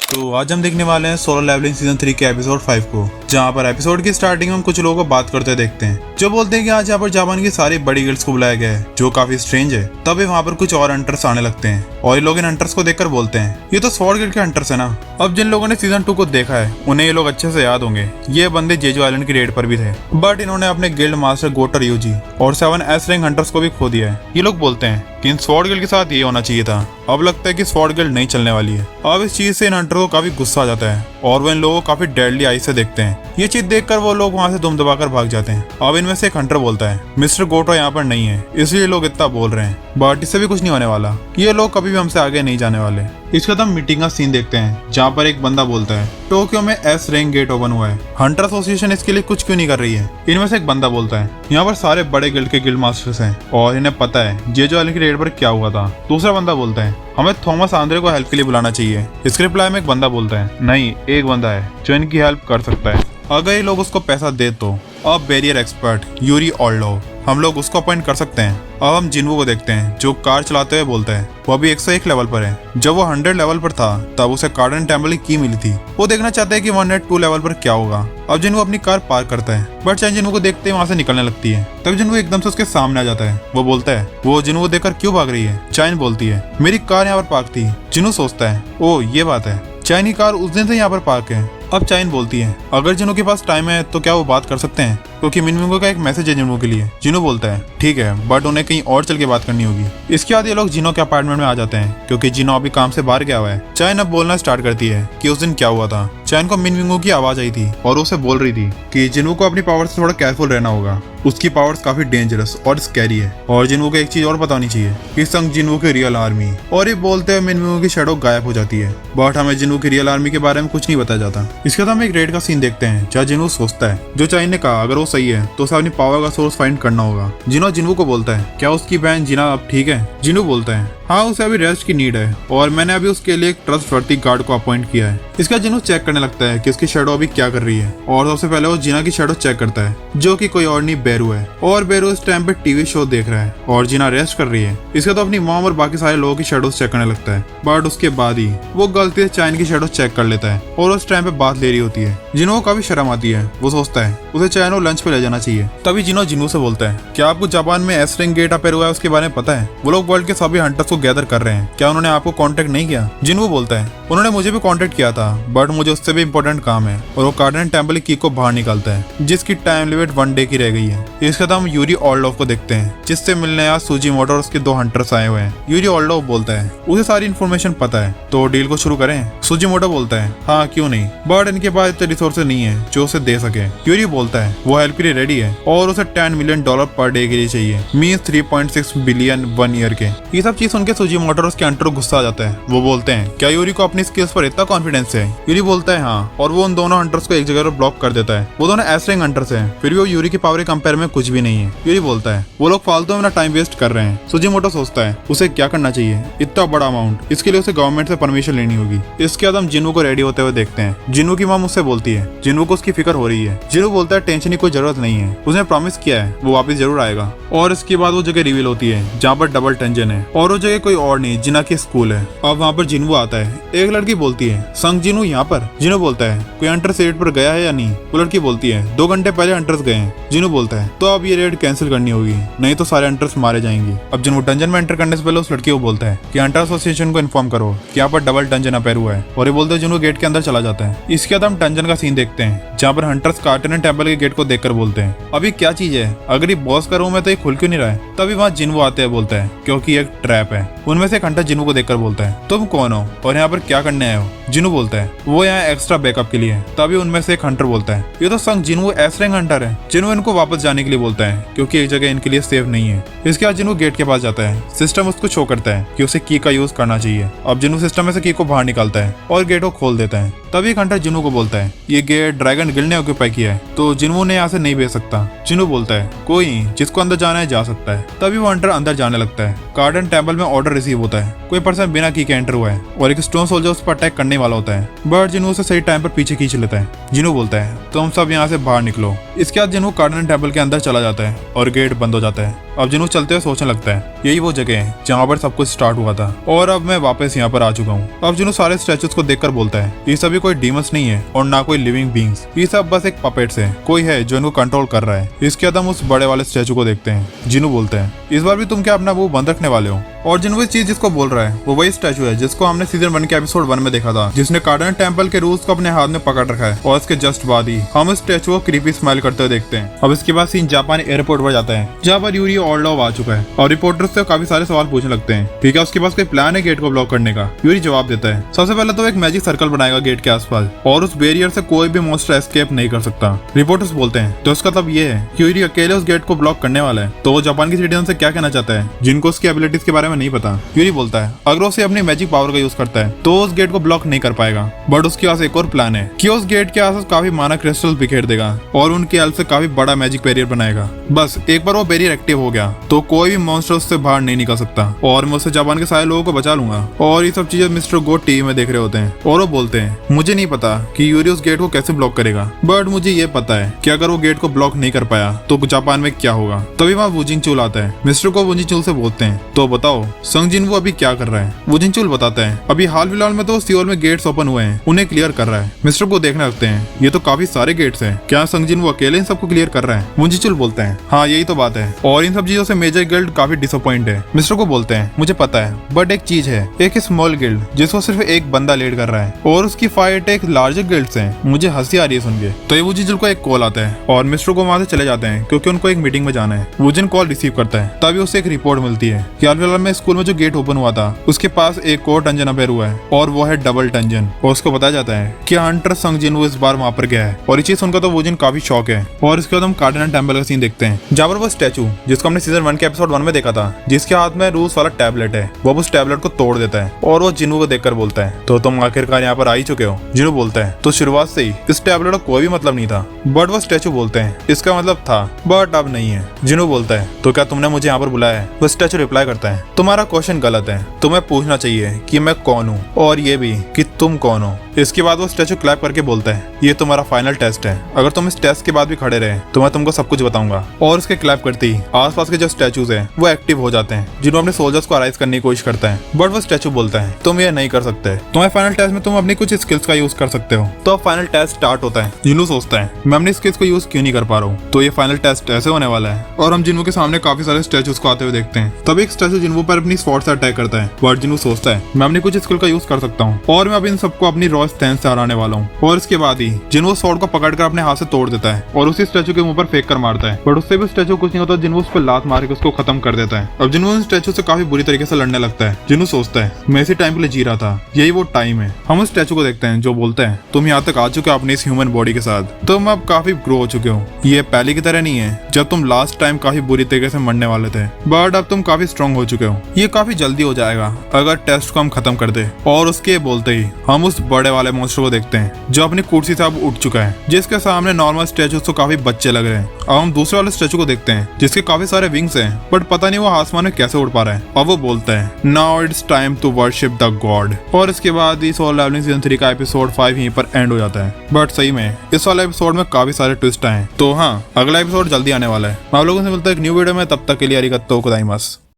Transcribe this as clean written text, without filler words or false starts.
तो आज हम देखने वाले हैं सोलो लेवलिंग सीजन 3 के एपिसोड 5 को, जहाँ पर एपिसोड की स्टार्टिंग में हम कुछ लोगों को बात करते देखते हैं जो बोलते हैं कि आज यहाँ पर जापान की सारी बड़ी गिल्ड्स को बुलाया गया है, जो काफी स्ट्रेंज है। तभी वहाँ पर कुछ और हंटर्स आने लगते हैं और ये लोग इन हंटर्स को देखकर बोलते हैं ये तो स्वॉर्ड गिल्ड के हंटर्स है ना। अब जिन लोगों ने सीजन 2 को देखा है उन्हें ये लोग अच्छे से याद होंगे, ये बंदे जेजू आइलैंड की रेड पर भी थे, बट इन्होंने अपने गिल्ड मास्टर गोटर यूजी और 7 एस रैंक हंटर्स को भी खो दिया है। ये लोग बोलते हैं कि इन स्वॉर्ड गिल्ड के साथ ये होना चाहिए था। अब लगता है कि स्वॉर्ड गिल्ड नहीं चलने वाली है। अब इस चीज से इन हंटर को काफी गुस्सा आ जाता है और वो इन लोगों को काफी डेडली आई से देखते हैं। ये चीज देखकर वो लोग वहाँ से दुम दबाकर भाग जाते हैं। अब इनमें से एक हंटर बोलता है मिस्टर गोटो यहाँ पर नहीं है, इसलिए लोग इतना बोल रहे हैं, बट इससे भी कुछ नहीं होने वाला। ये लोग कभी भी हमसे आगे नहीं जाने वाले। इसके बाद हम मीटिंग का सीन देखते हैं जहाँ पर एक बंदा बोलता है टोक्यो में एस रैंक गेट ओपन हुआ है, हंटर एसोसिएशन इसके लिए कुछ क्यों नहीं कर रही है। इनमें से एक बंदा बोलता है यहाँ पर सारे बड़े गिल्ड के गिल्ड मास्टर्स हैं और इन्हें पता है जेजो आइलैंड की रेड पर क्या हुआ था। दूसरा बंदा बोलता है हमें थॉमस आंद्रे को हेल्प के लिए बुलाना चाहिए। इसके रिप्लाई में एक बंदा बोलता है नहीं, एक बंदा है जो इनकी हेल्प कर सकता है अगर ये लोग उसको पैसा दे तो। अब बैरियर एक्सपर्ट यूरी ऑल्डो, हम लोग उसको अपॉइंट कर सकते हैं। अब हम जिन्वो को देखते हैं जो कार चलाते हुए बोलता है वो अभी 101 लेवल पर है। जब वो 100 लेवल पर था तब उसे कार्डन टेम्पल की की मिली थी। वो देखना चाहता है कि 102 लेवल पर क्या होगा। अब जिन्वो अपनी कार पार्क करता है बट चैन जिन्वो को देखते ही वहाँ से निकलने लगती है। तब जिन्वो एकदम से उसके सामने आ जाता है। वो बोलता है वो जिन्वो देखकर क्यों भाग रही है। चैन बोलती है मेरी कार यहाँ पर पार्क थी। जिन्वो सोचता है ओ ये बात है, चैन की कार उस दिन से यहाँ पर पार्क है। अब चाइन बोलती है अगर जिन्हो के पास टाइम है तो क्या वो बात कर सकते हैं, क्योंकि मिनमिंगो का एक मैसेज है जिन्हो के लिए। जिन्हो बोलता है ठीक है बट उन्हें कहीं और चल के बात करनी होगी। इसके बाद ये लोग जिन्हो के अपार्टमेंट में आ जाते हैं क्योंकि जिन्हो अभी काम से बाहर गया हुआ है। चाइन अब बोलना स्टार्ट करती है कि उस दिन क्या हुआ था। चाइन को मिनमिंगो की आवाज आई थी और उसे बोल रही थी कि जिन्हो को अपनी पावर से थोड़ा केयरफुल रहना होगा, उसकी पावर्स काफी डेंजरस और स्कैरी है। और जिन्हो को एक चीज और पता होनी चाहिए कि संग जिन्हो की रियल आर्मी। और ये बोलते हुए मिनमिंगो की शैडो गायब हो जाती है, बट हमें जिन्हो की रियल आर्मी के बारे में कुछ नहीं बताया जाता। इसके बाद हम एक रेड का सीन देखते हैं जहाँ जिन्हो सोचता है जो चाइन ने कहा अगर वो सही है तो उसे अपनी पावर का सोर्स फाइंड करना होगा। जिन्हो को बोलता है क्या उसकी बहन जिना अब ठीक है। जिन्हो बोलता है हाँ उसे अभी रेस्ट की नीड है और मैंने अभी उसके लिए एक ट्रस्टवर्दी गार्ड को अपॉइंट किया है। इसका जिन्हो चेक करने लगता है कि उसकी शैडो अभी क्या कर रही है और सबसे पहले वो जिना की शैडो चेक करता है जो कि कोई और नहीं बेरू है। और बेरू इस टाइम पे टीवी शो देख रहा है और जिना रेस्ट कर रही है। इसका तो अपनी मॉम और बाकी सारे लोगों की शैडोज चेक करने लगता है, बट उसके बाद ही वो गलती से चाइन की शैडो चेक कर लेता है और उस टाइम पे बात ले रही होती है। जिन्हो काफी शर्म आती है। वो सोचता है उसे चाइन को लंच पे ले जाना चाहिए। तभी जिन्हो से बोलता है क्या आपको जापान में एस रैंक गेट अपेयर हुआ है उसके बारे में पता है। वो लोग वर्ल्ड के सभी हंटर्स को गैदर कर रहे हैं, क्या उन्होंने आपको कांटेक्ट नहीं किया। जिन्हो बोलता है उन्होंने मुझे भी कांटेक्ट किया था बट मुझे उससे भी इम्पोर्टेंट काम है। और वो कार्डन टेम्पल की को बाहर निकालता है जिसकी टाइम लिमिट 1 डे की रह गई है। इसके बाद हम यूरी ऑल्डोव को देखते हैं जिससे मिलने आज सुजीमोटो और उसके 2 हंटर्स आए हुए हैं। यूरी ऑल्डोव बोलता है उसे सारी इन्फॉर्मेशन पता है तो डील को शुरू करें। सुजीमोटो बोलता है हाँ क्यों नहीं, बट इनके पास इतने रिसोर्सेज नहीं है जो उसे दे सके। यूरी बोलता है वो हेल्प के लिए रेडी है और उसे $10 मिलियन पर डे के लिए चाहिए, मींस 3.6 बिलियन 1 ईयर के। ये सब चीज सुनकर सुजीमोटो और उसके हंटर गुस्सा आ जाता है। वो बोलते हैं क्या यूरी को अपनी स्किल्स पर इतना कॉन्फिडेंस है। यूरी बोलता है हाँ, और वो उन दोनों हंटर्स को एक जगह पर ब्लॉक कर देता है। वो दोनों एस रैंक हंटर्स हैं, फिर भी वो यूरी की पावर के कंपेयर में कुछ भी नहीं है। यूरी बोलता है वो लोग फालतू में अपना टाइम वेस्ट कर रहे हैं। सुजीमोटो सोचता है उसे क्या करना चाहिए, इतना बड़ा अमाउंट, इसके लिए उसे गवर्नमेंट से परमिशन लेनी होगी। इसके बाद हम जिन्हो को रेडी होते हुए देखते हैं। जिन्हो की मां मुझसे बोलती है जिन्हो को उसकी फिक्र हो रही है। जिन्हो बोलता है टेंशन की कोई जरूरत नहीं है, उसने प्रॉमिस किया है वो वापस जरूर आएगा। और इसके बाद वो जगह रिवील होती है जहाँ पर डबल टेंशन है और वो जगह कोई और नहीं जिना की स्कूल है। अब वहाँ पर जिन्हो आता है। एक लड़की बोलती है संग जिन्हो यहाँ पर। जिन्हो बोलता है कोई हंटर रेड पर गया है या नहीं। वो लड़की बोलती है 2 घंटे पहले हंटर्स गए हैं। जिन्हो बोलता है तो अब ये रेड कैंसिल करनी होगी नहीं तो सारे हंटर्स मारे जाएंगे। अब जिन्हो डंजन में एंटर करने से पहले उस लड़की को बोलता है कि हंटर एसोसिएशन को इन्फॉर्म करो कि यहाँ पर डबल डंजन अपेयर हुआ है। और ये बोलते हैं जिन्हो गेट के अंदर चला जाता है। इसके बाद हम डंजन का सीन देखते हैं जहाँ पर हंटर्स कार्टन टेम्पल के गेट को देखकर बोलते हैं अभी क्या चीज है, अगर ये बॉस का रूम है तो ये खुल क्यों नहीं रहा है। तभी वहाँ जिन्हो आते हैं, बोलता है क्योंकि एक ट्रैप है। उनमें से एक हंटर जिन्हो को देखकर बोलता है तुम कौन हो और यहाँ पर क्या करने आए हो। जिन्हो बोलता है वो यहाँ एक्स्ट्रा बैकअप के लिए है। तभी उनमें से एक हंटर बोलता है ये तो संग जिन्हो एस रैंक हंटर है। जिन्हो इनको वापस जाने के लिए बोलता है क्योंकि एक जगह इनके लिए सेफ नहीं है। इसके बाद जिन्हो गेट के पास जाता है। सिस्टम उसको शो करता है कि उसे की का यूज करना चाहिए। अब जिन्हो सिस्टम में से की को बाहर निकालता है और गेट को खोल देता है। तभी एक हंटर जिन्हो को बोलता है ये गेट ड्रैगन गिल्ड ने ऑक्यूपाई किया है तो जिन्हो ने यहाँ से नहीं भेज सकता। जिन्हो बोलता है कोई जिसको अंदर जाना है जा सकता है। तभी वो हंटर अंदर जाने लगता है। कार्डन टेम्पल में ऑर्डर रिसीव होता है, कोई पर्सन बिना की के एंटर हुआ है और एक स्टोन सोल्जर उस पर अटैक करने वाला होता है, बट जिन्हो उसे सही टाइम पर पीछे खींच लेता है। जिन्हो बोलता है तुम सब यहाँ से बाहर निकलो। इसके बाद जिन्हो कार्डन टेम्पल के अंदर चला जाता है और गेट बंद हो जाता है। अब जिन्हों चलते हुए सोचने लगता है यही वो जगह है जहाँ पर सब कुछ स्टार्ट हुआ था और अब मैं वापस यहाँ पर आ चुका हूँ। अब जिन्हों सारे स्टैचूज को देखकर बोलता है ये सभी कोई डीमंस नहीं है और ना कोई लिविंग बींग्स, ये सब बस एक पपेट्स है, कोई है जो इनको कंट्रोल कर रहा है। इसके बाद हम उस बड़े वाले स्टैचू को देखते हैं। जिन्हों बोलते हैं इस बार भी तुम क्या अपना मुंह बंद रखने वाले हो? और जिन्हों इस चीज जिसको बोल रहा है वो वही स्टैचू है जिसको हमने सीजन 1 के एपिसोड 1 में देखा था, जिसने कार्डन टेम्पल के रूल्स को अपने हाथ में पकड़ रखा है। और इसके जस्ट बाद ही हम इस स्टैचू को क्रीपी स्माइल करते हुए देखते हैं। अब इसके बाद सीन जापान एयरपोर्ट पर जाता है जहाँ पर यूरी ऑर्डोव आ चुका है और रिपोर्टर्स से काफी सारे सवाल पूछने लगते हैं कि क्या उसके पास कोई प्लान है गेट को ब्लॉक करने का। यूरी जवाब देता है सबसे पहले तो एक मैजिक सर्कल बनाएगा गेट के आसपास और उस बैरियर से कोई भी मॉन्स्टर एस्केप नहीं कर सकता। रिपोर्टर्स बोलते हैं तो इसका मतलब ये है कि यूरी अकेले उस गेट को ब्लॉक करने वाला है। तो वो जापान की सिटीजन से क्या कहना चाहता है जिनको उसकी एबिलिटीज के बारे में नहीं पता। यूरी बोलता है अगर उसे अपनी मैजिक पावर का यूज करता है तो उस गेट को ब्लॉक नहीं कर पाएगा, बट उसके पास एक और प्लान है कि उस गेट के आसपास काफी माना क्रिस्टल बिखेर देगा और उनकी हेल्प से काफी बड़ा मैजिक बैरियर बनाएगा। बस एक बार वो बैरियर एक्टिव हो गया तो कोई भी मॉन्स्टर उससे बाहर नहीं निकल सकता और मैं उससे जापान के सारे लोगों को बचा लूंगा। और ये सब चीजें मिस्टर गोट टीवी में देख रहे होते हैं और वो बोलते हैं मुझे नहीं पता कि यूरी उस गेट को कैसे ब्लॉक करेगा, बट मुझे ये पता है कि अगर वो गेट को ब्लॉक नहीं कर पाया तो जापान में क्या होगा। तभी वहाँ वुजिनचुल आता है। मिस्टर को वुजिनचुल से बोलते हैं तो बताओ संग जिनवू अभी क्या कर रहा है। वुजिनचुल बताता है अभी हाल फिलहाल में तो सियोल में गेट्स ओपन हुए हैं, उन्हें क्लियर कर रहा है। मिस्टर को देखने लगते हैं ये तो काफी सारे गेट्स हैं, क्या संग जिनवू अकेले इन सबको क्लियर कर रहा है। वुजिनचुल बोलते हैं हाँ यही तो बात है और इन सब चीजों से मेजर गिल्ड काफी डिसअपॉइंट है। मिस्टर को बोलते हैं मुझे पता है बट एक चीज है, एक स्मॉल गिल्ड जिसको सिर्फ एक बंदा लीड कर रहा है और उसकी फाइट एक लार्जर गिल्ड से। मुझे हंसी आ रही है सुन के। तो ये वुजिनचुल को एक कॉल आता है और मिस्टर को वहां से चले जाते हैं क्योंकि उनको एक मीटिंग में जाना है। वुजिन कॉल रिसीव करता है तभी उसे एक रिपोर्ट मिलती है कि हाल फिलहाल में स्कूल में जो गेट ओपन हुआ था उसके पास एक और डंजन अपेयर हुआ है और वो है डबल डंजन। और उसको बताया जाता है कि हंटर संग जिनवू इस बार वहां पर गया है और ये चीज सुनकर तो वुजिन काफी शॉक है। और इसके बाद हम कार्डन टेम्पल का सीन देखते हैं जहाँ पर वो स्टैचू जिसको हमने सीजन 1 के एपिसोड 1 में देखा था, जिसके हाथ में रूस वाला टैबलेट है, वो उस टैबलेट को तोड़ देता है और वो जिन्वू को देखकर बोलता है तो तुम आखिरकार यहाँ पर आ ही चुके हो। जिन्वू बोलता है तो शुरुआत से ही इस टैबलेट का कोई भी मतलब नहीं था, बट वो स्टैचू बोलते हैं इसका मतलब था बट अब नहीं है। जिन्वू बोलता है तो क्या तुमने मुझे यहाँ पर बुलाया है। वो स्टैचू रिप्लाई करता है तुम्हारा क्वेश्चन गलत है, तुम्हें पूछना चाहिए कि मैं कौन हूँ और ये भी कि तुम कौन हो। इसके बाद वो स्टैचू क्लैप करके बोलता है ये तुम्हारा फाइनल टेस्ट है, अगर तुम इस टेस्ट के बाद भी खड़े रहे तो मैं तुमको सब कुछ बताऊंगा। और उसके क्लैप करते ही आसपास के जो स्टैचूज हैं वो एक्टिव हो जाते हैं जिन्होंने अपने सोल्जर्स को अराइज करने की कोशिश करता है, बट वो स्टैचू बोलता है तुम ये नहीं कर सकते, तुम्हें फाइनल टेस्ट में तुम अपनी कुछ स्किल्स का यूज कर सकते हो। तो अब फाइनल टेस्ट स्टार्ट होता है। जिन्वू सोचता है मैं अपनी स्किल्स को यूज क्यों नहीं कर पा रहा हूँ, तो ये फाइनल टेस्ट ऐसे होने वाला है। और हम जिन्वू के सामने काफी सारे स्टैचूज को आते हुए देखते हैं। तब एक स्टैचू जिन्वू पर अपनी स्वॉर्ड से अटैक करता है, बट जिन्वू सोचता है मैं अपनी कुछ स्किल का यूज कर सकता हूँ और मैं अब इन सबको अपनी रॉ स्टैंड से हराने वाला हूँ। और इसके बाद ही जिन्वू स्वॉर्ड को पकड़कर अपने हाथ से तोड़ देता है और उसी स्टैचू के मुंह पर फेंक कर मारता है, बट उससे भी स्टैचू कुछ नहीं होता। जिन्वू उस पर लात मार के उसको खत्म कर देता है। अब जिन्वू उस स्टैचू से काफी बुरी तरीके से लड़ने लगता है। जिन्वू सोचता है मैं इसी टाइम के लिए जी रहा था, यही वो टाइम है। हम उस स्टैचू को देखते हैं जो बोलता है तुम यहाँ तक आ चुके हो अपनी इस ह्यूमन बॉडी के साथ, तुम अब काफी ग्रो हो चुके हो। ये पहले की तरह नहीं है जब तुम लास्ट टाइम काफी बुरी तरीके से मरने वाले थे, बट अब तुम काफी स्ट्रॉन्ग हो चुके हो। ये काफी जल्दी हो जाएगा अगर टेस्ट को हम खत्म कर दे। और उसके बोलते ही हम उस बड़े वाले मॉन्स्टर को देखते हैं जो अपनी कुर्सी से अब उठ चुका है, जिसके सामने नॉर्मल स्टैचू तो काफी बच्चे लग रहे हैं। अब हम दूसरे वाले स्टैचू को देखते हैं जिसके काफी सारे विंग्स हैं, बट पता नहीं वो आसमान में कैसे उड़ पा रहा है। और वो बोलता है now it's time to worship the god. और इसके बाद इस सोलो लेवलिंग सीजन 3 का एपिसोड 5 यहीं पर एंड हो जाता है। बट सही में इस वाले एपिसोड में काफी सारे ट्विस्ट आए, तो हाँ अगला एपिसोड जल्दी आने वाला है। आप लोगों से मिलता है एक न्यू वीडियो में, तब तक के लिए अरिगत्तो गोजाइमासु।